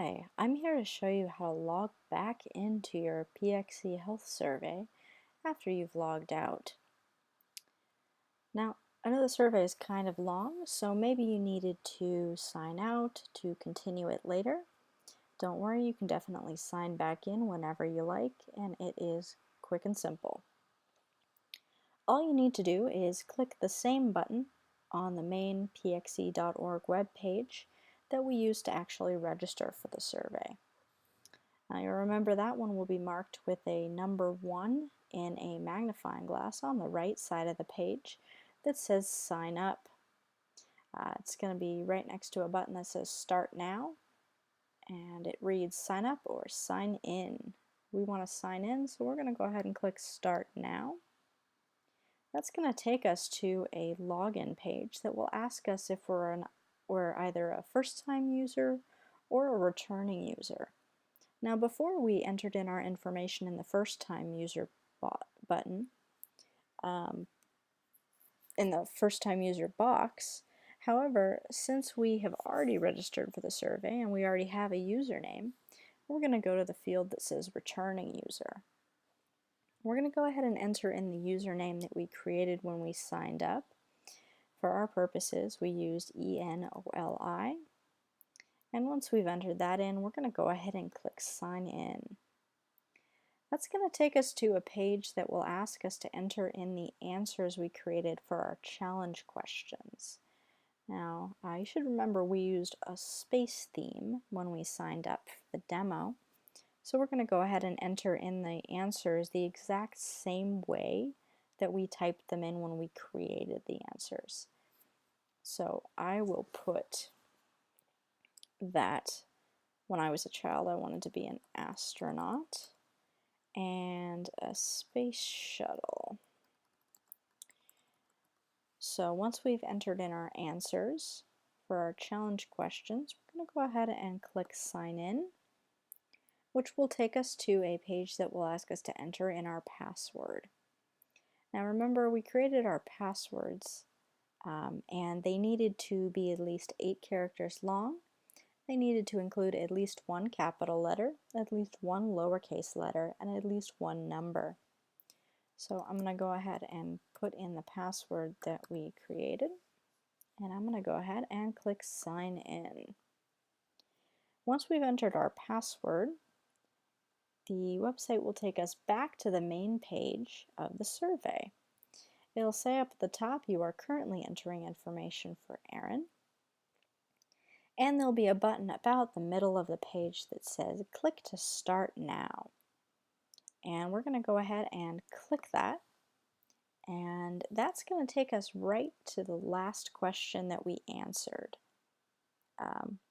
Hi, I'm here to show you how to log back into your PXE Health Survey after you've logged out. Now, I know the survey is kind of long, so maybe you needed to sign out to continue it later. Don't worry, you can definitely sign back in whenever you like, and it is quick and simple. All you need to do is click the same button on the main pxe.org webpage that we used to actually register for the survey. Now you'll remember that one will be marked with a number 1 in a magnifying glass on the right side of the page that says sign up. It's going to be right next to a button that says start now, and it reads sign up or sign in. We want to sign in, so we're going to go ahead and click start now. That's going to take us to a login page that will ask us if we're either a first-time user or a returning user. Now, before we entered in our information in the first-time user button, in the first-time user box, however, since we have already registered for the survey and we already have a username, we're going to go to the field that says returning user. We're going to go ahead and enter in the username that we created when we signed up. For our purposes, we used ENOLI. And once we've entered that in, we're going to go ahead and click sign in. That's going to take us to a page that will ask us to enter in the answers we created for our challenge questions. Now, you should remember we used a space theme when we signed up for the demo. So we're going to go ahead and enter in the answers the exact same way that we typed them in when we created the answers. So I will put that when I was a child I wanted to be an astronaut and a space shuttle. So once we've entered in our answers for our challenge questions, we're going to go ahead and click sign in, which will take us to a page that will ask us to enter in our password. Now remember, we created our passwords and they needed to be at least 8 characters long. They needed to include at least 1 capital letter, at least 1 lowercase letter, and at least 1 number. So I'm going to go ahead and put in the password that we created, and I'm going to go ahead and click sign in. Once we've entered our password, the website will take us back to the main page of the survey. It'll say up at the top, you are currently entering information for Aaron. And there'll be a button about the middle of the page that says click to start now. And we're going to go ahead and click that. And that's going to take us right to the last question that we answered.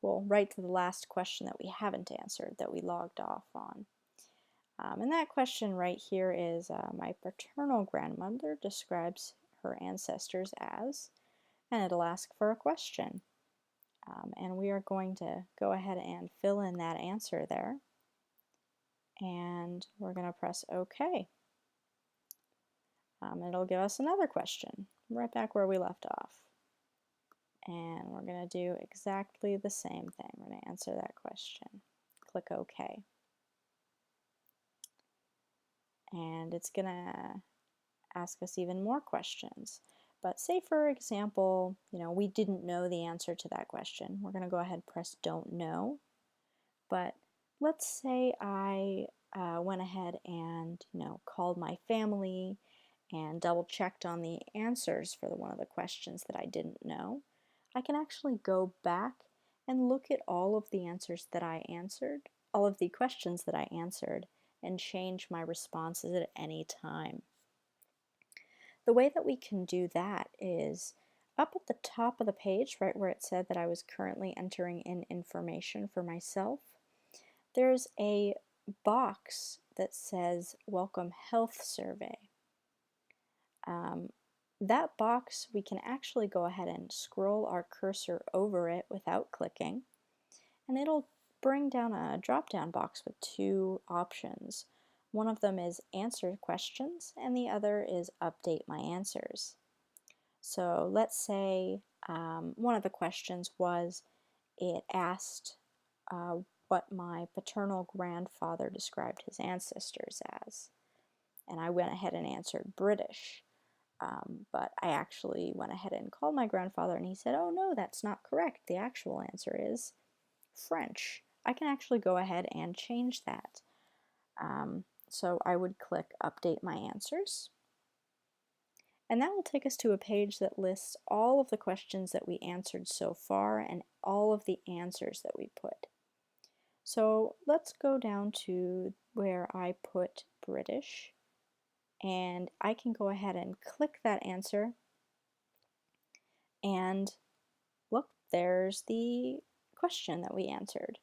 Well, right to the last question that we haven't answered, that we logged off on. And that question right here is, my paternal grandmother describes her ancestors as, and it'll ask for a question. And we are going to go ahead and fill in that answer there. And we're going to press OK. It'll give us another question, right back where we left off. And we're going to do exactly the same thing. We're going to answer that question. Click OK. And it's going to ask us even more questions. But say, for example, we didn't know the answer to that question. We're going to go ahead and press don't know. But let's say I went ahead and called my family and double checked on the answers for one of the questions that I didn't know. I can actually go back and look at all of the answers that I answered, all of the questions that I answered, and change my responses at any time. The way that we can do that is up at the top of the page, right where it said that I was currently entering in information for myself, there's a box that says Welcome Health Survey. That box, we can actually go ahead and scroll our cursor over it without clicking, and it'll bring down a drop-down box with 2 options. One of them is Answer Questions, and the other is Update My Answers. So let's say one of the questions was, it asked what my paternal grandfather described his ancestors as. And I went ahead and answered British. But I actually went ahead and called my grandfather, and he said, oh no, that's not correct. The actual answer is French. I can actually go ahead and change that. So I would click Update My Answers. And that will take us to a page that lists all of the questions that we answered so far and all of the answers that we put. So let's go down to where I put British, and I can go ahead and click that answer, and look, there's the question that we answered.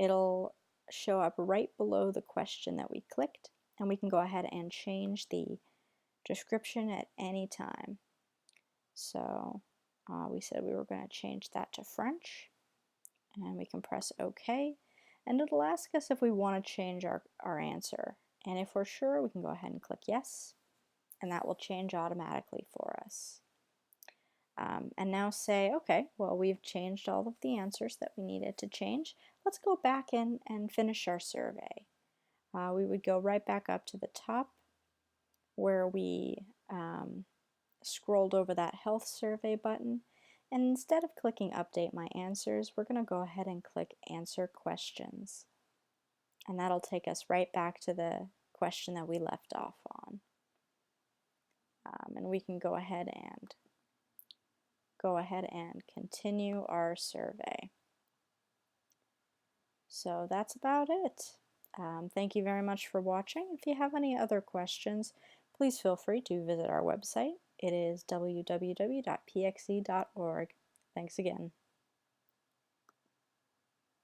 It'll show up right below the question that we clicked, and we can go ahead and change the description at any time. So we said we were going to change that to French, and we can press OK, and it'll ask us if we want to change our answer. And if we're sure, we can go ahead and click yes, and that will change automatically for us. And now say, okay, well, we've changed all of the answers that we needed to change. Let's go back in and finish our survey. We would go right back up to the top where we scrolled over that health survey button, and instead of clicking Update My Answers, we're going to go ahead and click Answer Questions. And that'll take us right back to the question that we left off on. And we can go ahead and continue our survey. So that's about it. Thank you very much for watching. If you have any other questions, please feel free to visit our website. It is www.pxe.org. Thanks again.